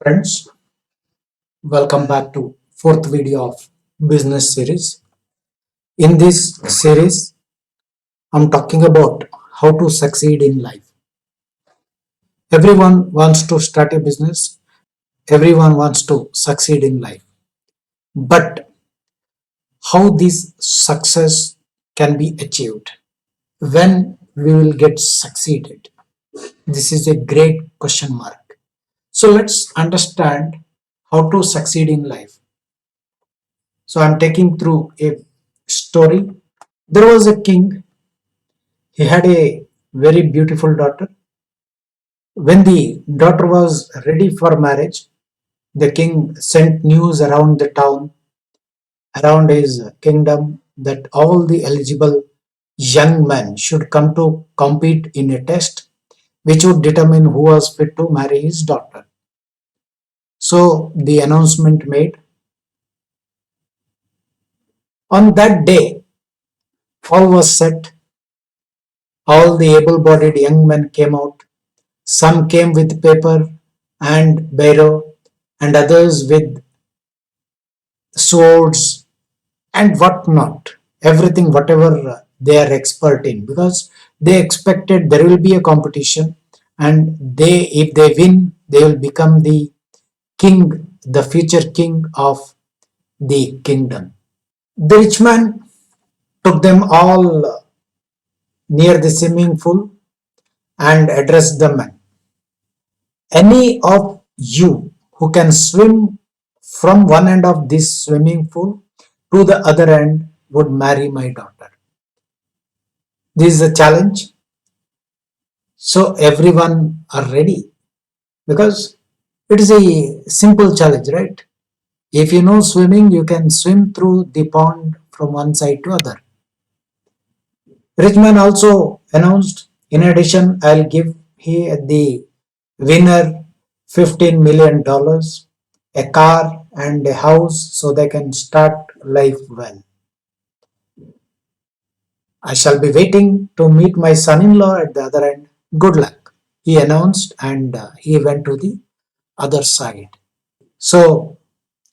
Friends, welcome back to fourth video of business series. In this series, I'm talking about how to succeed in life. Everyone wants to start a business. Everyone wants to succeed in life. But how this success can be achieved? When we will get succeeded? This is a great question mark. So let's understand how to succeed in life. So I'm taking through a story. There was a king. He had a very beautiful daughter. When the daughter was ready for marriage, the king sent news around the town, around his kingdom, that all the eligible young men should come to compete in a test which would determine who was fit to marry his daughter. So the announcement made. On that day, all was set. All the able bodied young men came out. Some came with paper and barrow, and others with swords and whatnot. Everything, whatever they are expert in, because they expected there will be a competition, and if they win, they will become the king, the future king of the kingdom. The rich man took them all near the swimming pool and addressed the man. Any of you who can swim from one end of this swimming pool to the other end would marry my daughter. This is a challenge. So everyone are ready because it is a simple challenge, right? If you know swimming, you can swim through the pond from one side to other. Richman also announced, in addition, I'll give the winner $15 million, a car, and a house so they can start life well. I shall be waiting to meet my son in law at the other end. Good luck, he announced, and he went to the other side. So,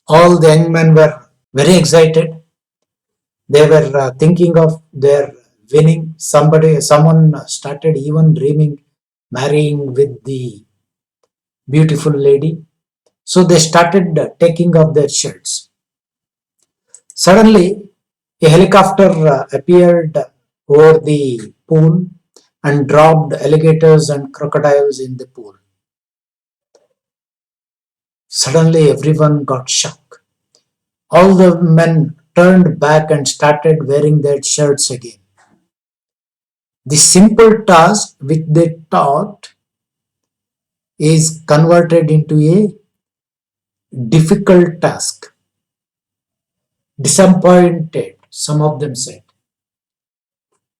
all the young men were very excited. They were thinking of their winning. Someone started even dreaming marrying with the beautiful lady. So they started taking off their shirts. Suddenly, a helicopter appeared over the pool and dropped alligators and crocodiles in the pool. Suddenly, everyone got shocked. All the men turned back and started wearing their shirts again. The simple task which they thought is converted into a difficult task. Disappointed, some of them said.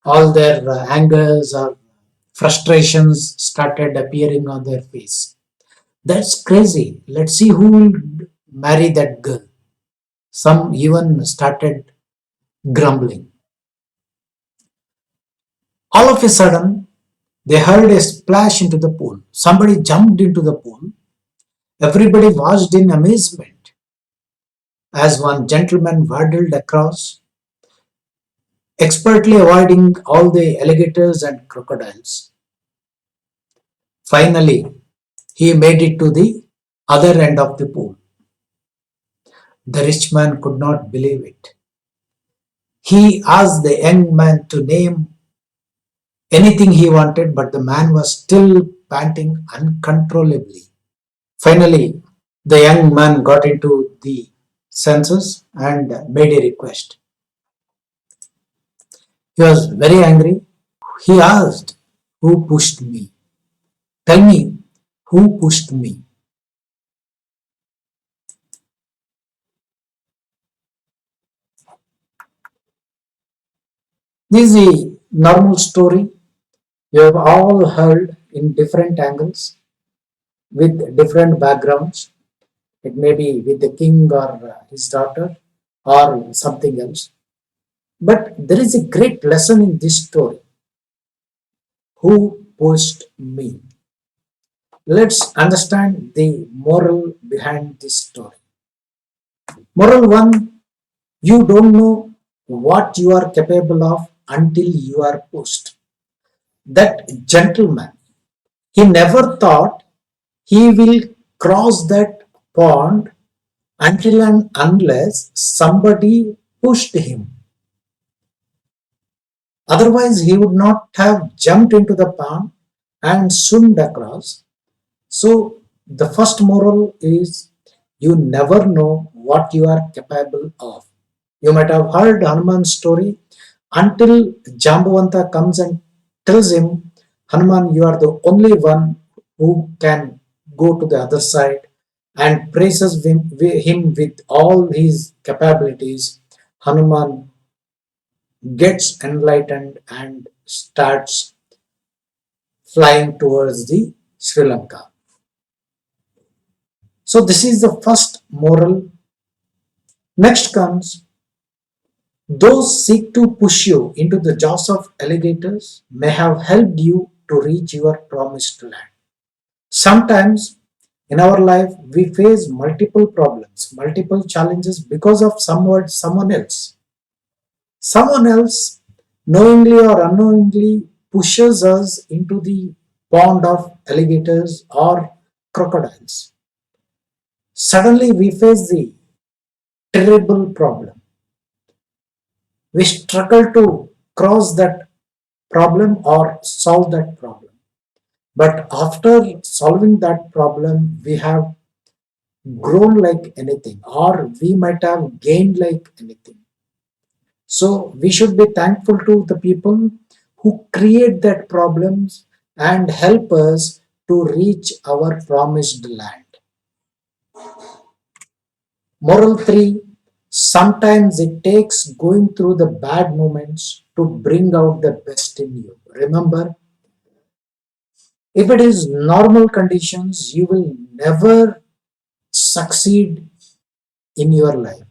All their angers or frustrations started appearing on their face. That's crazy. Let's see who will marry that girl. Some even started grumbling. All of a sudden, they heard a splash into the pool. Somebody jumped into the pool. Everybody watched in amazement as one gentleman waddled across, expertly avoiding all the alligators and crocodiles. Finally, he made it to the other end of the pool. The rich man could not believe it. He asked the young man to name anything he wanted, but the man was still panting uncontrollably. Finally, the young man got into the senses and made a request. He was very angry. He asked, who pushed me? Tell me, who pushed me? This is a normal story you have all heard in different angles with different backgrounds. It may be with the king or his daughter or something else. But there is a great lesson in this story. Who pushed me? Let's understand the moral behind this story. Moral 1: you don't know what you are capable of until you are pushed. That gentleman, he never thought he will cross that pond until and unless somebody pushed him. Otherwise, he would not have jumped into the pond and swum across. So, the first moral is you never know what you are capable of. You might have heard Hanuman's story until Jambavanta comes and tells him, Hanuman, you are the only one who can go to the other side, and praises him with all his capabilities. Hanuman gets enlightened and starts flying towards the Sri Lanka. So this is the first moral. Next comes those seek to push you into the jaws of alligators may have helped you to reach your promised land. Sometimes in our life we face multiple problems, multiple challenges because of someone else. Someone else knowingly or unknowingly pushes us into the pond of alligators or crocodiles. Suddenly we face the terrible problem. We struggle to cross that problem or solve that problem. But after solving that problem, we have grown like anything, or we might have gained like anything. So we should be thankful to the people who create that problems and help us to reach our promised land. Moral 3: sometimes it takes going through the bad moments to bring out the best in you. Remember, if it is normal conditions, you will never succeed in your life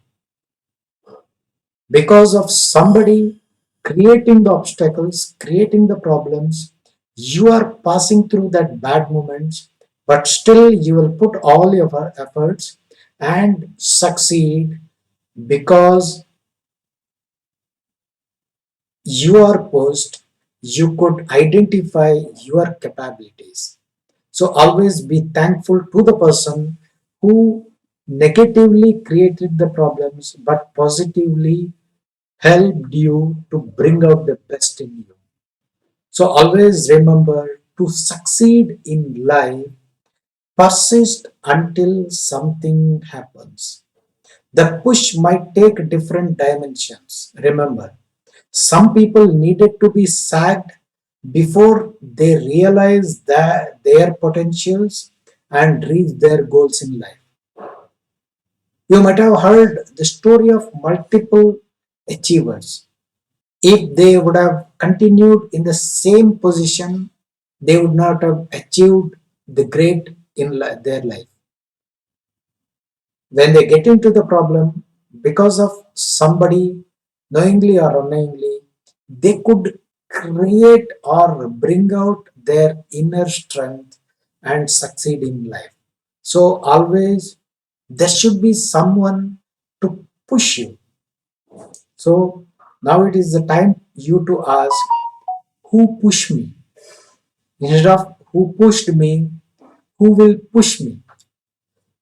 because of somebody creating the obstacles, creating the problems. You are passing through that bad moments, but still you will put all your efforts and succeed because you are post, you could identify your capabilities. So always be thankful to the person who negatively created the problems but positively helped you to bring out the best in you. So always remember to succeed in life, persist until something happens. The push might take different dimensions. Remember, some people needed to be sacked before they realize that their potentials and reach their goals in life. You might have heard the story of multiple achievers. If they would have continued in the same position, they would not have achieved the great in their life. When they get into the problem, because of somebody knowingly or unknowingly, they could create or bring out their inner strength and succeed in life. So always there should be someone to push you. So now it is the time you to ask, who pushed me? Instead of who pushed me, who will push me?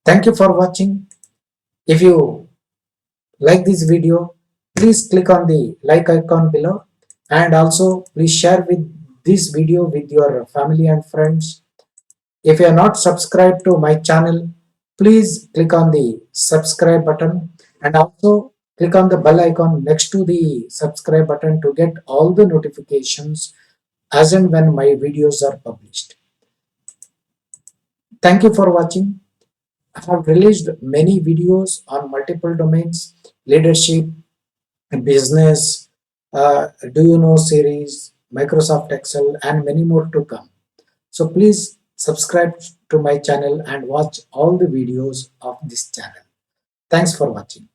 Thank you for watching. If you like this video, please click on the like icon below, and also please share with this video with your family and friends. If you are not subscribed to my channel, please click on the subscribe button and also click on the bell icon next to the subscribe button to get all the notifications as and when my videos are published. Thank you for watching. I have released many videos on multiple domains: leadership, business, do you know series, Microsoft Excel, and many more to come. So please subscribe to my channel and watch all the videos of this channel. Thanks for watching.